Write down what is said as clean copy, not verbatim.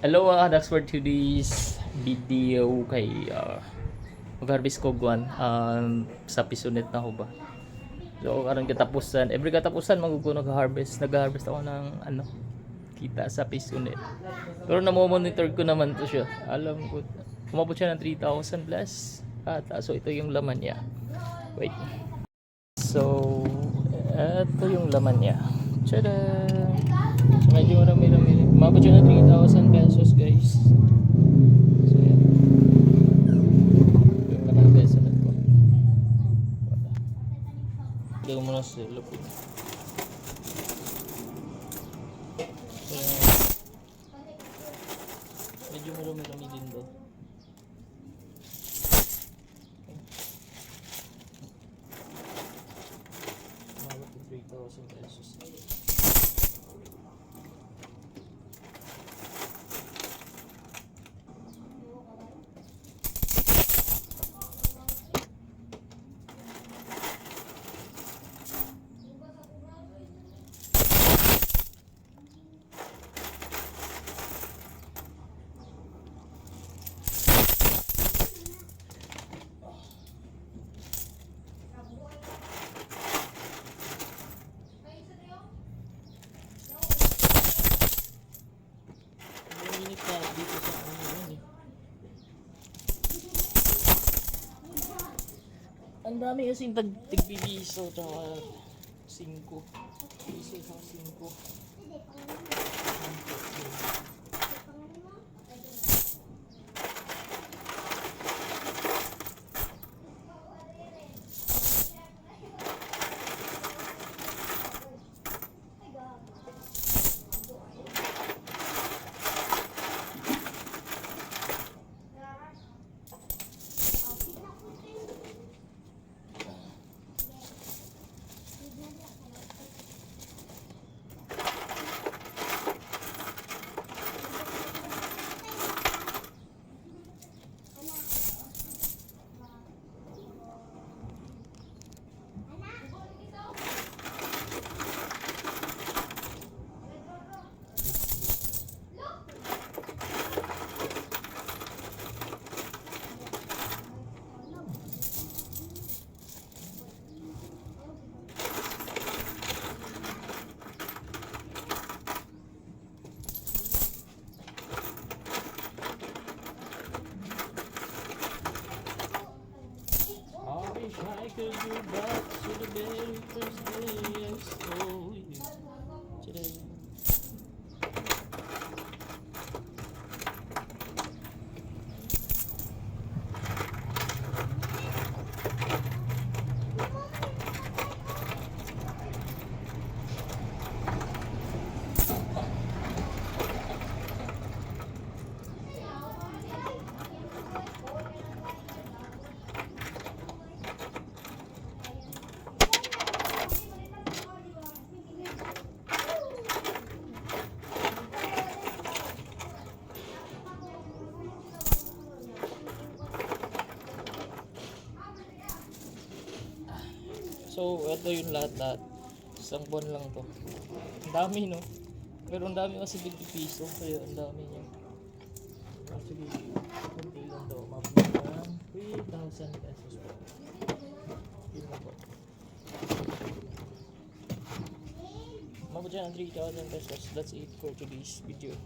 Hello that's for today's video kay mag-harvest ko guwan sa pisonet na ho ba. So karon katapusan, every katapusan nag-harvest ako ng kita sa pisonet. Pero na-monitor ko naman to siya. Alam ko umabot siya ng 3,000 plus. So ito yung laman niya. Wait. So ito yung laman niya. Tada! So medyo marami. Umabot siya ng 3,000 pesos guys. So yan. Yung laman ng peso na ito. Hindi ko muna sa lupin. So yan. Medyo marami din do. Umabot ng 3,000 pesos. Dito sa yun eh. Ang dami kasi tigbibiso tsaka 5 piso sa 5. I could go back to the very first day I saw you today. So, ito yung lahat. Isang buwan lang to. Ang dami, no? Pero ang dami kasi 50 piso. Kaya ang dami niya. Actually, kunti lang daw. Mabot ng 3,000 pesos po. Yun na po. Mabot siya ng 3,000 pesos. That's it for today's video.